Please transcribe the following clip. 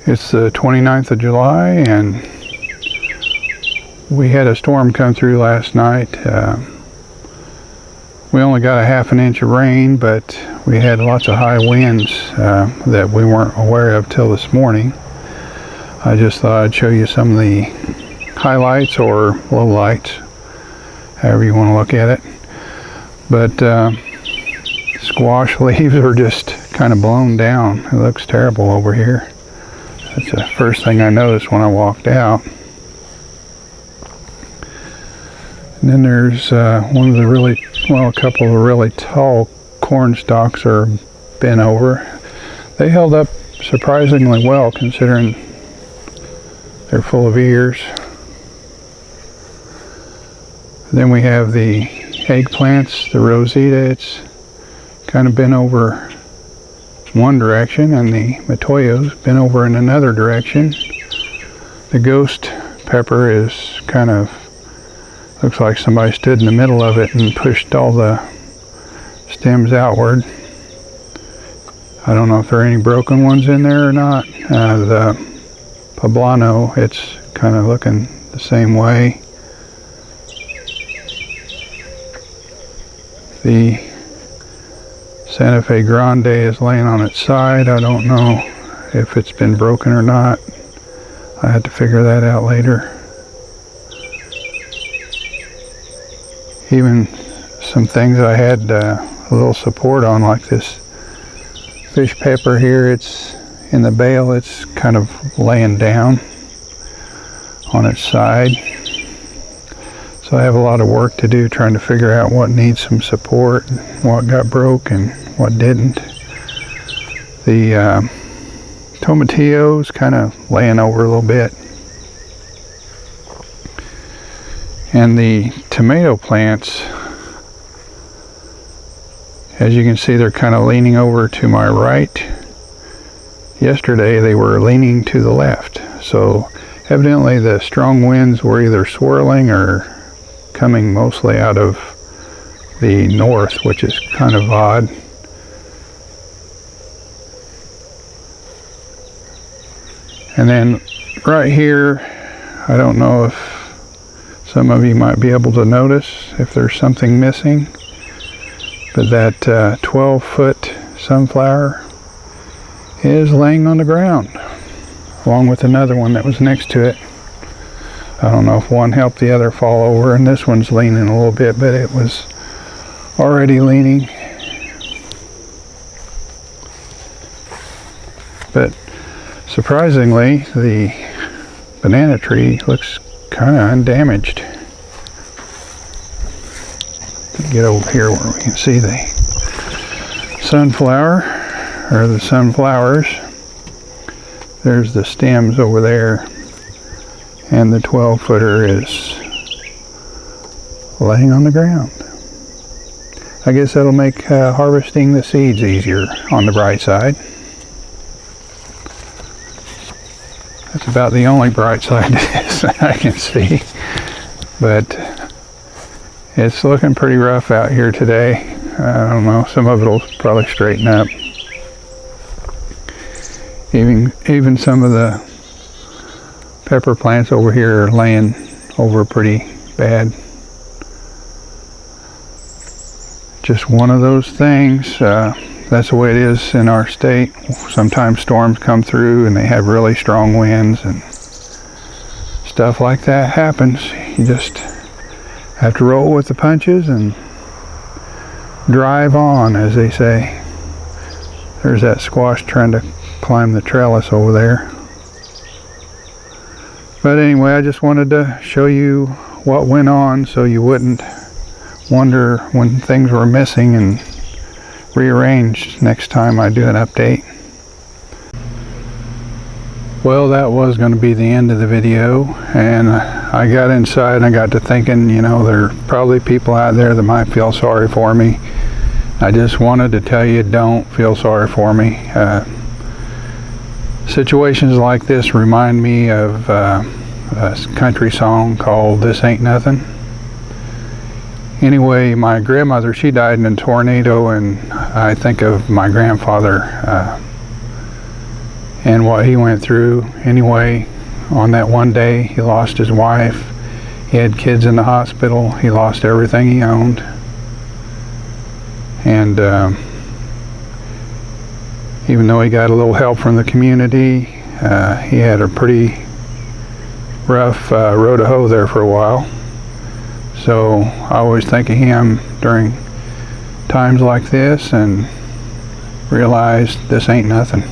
It's the 29th of July, and we had a storm come through last night. We only got a half an inch of rain, but we had lots of high winds that we weren't aware of till this morning. I just thought I'd show you some of the highlights or lowlights, however you want to look at it. But squash leaves are just kind of blown down. It looks terrible over here. That's the first thing I noticed when I walked out. And then there's a couple of really tall corn stalks are bent over. They held up surprisingly well considering they're full of ears. Then we have the eggplants, the rosita. It's kind of bent over one direction, and the matoyo's been over in another direction. The ghost pepper is kind of, looks like somebody stood in the middle of it and pushed all the stems outward. I don't know if there are any broken ones in there or not. The poblano, it's kind of looking the same way. The Santa Fe Grande is laying on its side. I don't know if it's been broken or not. I had to figure that out later. Even some things I had a little support on, like this fish pepper here, it's in the bale, it's kind of laying down on its side. So I have a lot of work to do trying to figure out what needs some support, what got broke and what didn't. The tomatillo's kind of laying over a little bit. And the tomato plants, as you can see, they're kind of leaning over to my right. Yesterday they were leaning to the left. So evidently the strong winds were either swirling or coming mostly out of the north, which is kind of odd. And then right here, I don't know if some of you might be able to notice if there's something missing, but that 12-foot sunflower is laying on the ground along with another one that was next to it. I don't know if one helped the other fall over, and this one's leaning a little bit, but it was already leaning. But surprisingly, the banana tree looks kind of undamaged. Get over here where we can see the sunflower, or the sunflowers. There's the stems over there, and the 12-footer is laying on the ground. I guess that'll make harvesting the seeds easier on the bright side. That's about the only bright side to this I can see. But it's looking pretty rough out here today. I don't know, some of it will probably straighten up. Even some of the pepper plants over here are laying over pretty bad. Just one of those things. That's the way it is in our state. Sometimes storms come through and they have really strong winds and stuff like that happens. You just have to roll with the punches and drive on, as they say. There's that squash trying to climb the trellis over there. But anyway, I just wanted to show you what went on so you wouldn't wonder when things were missing and rearranged next time I do an update. Well, that was going to be the end of the video, and I got inside and I got to thinking, you know, there are probably people out there that might feel sorry for me. I just wanted to tell you, don't feel sorry for me. Situations like this remind me of a country song called This Ain't Nothin. Anyway, my grandmother, she died in a tornado, and I think of my grandfather and what he went through. Anyway, on that one day, he lost his wife. He had kids in the hospital. He lost everything he owned. And even though he got a little help from the community, he had a pretty rough road to hoe there for a while. So I always think of him during times like this and realize this ain't nothing.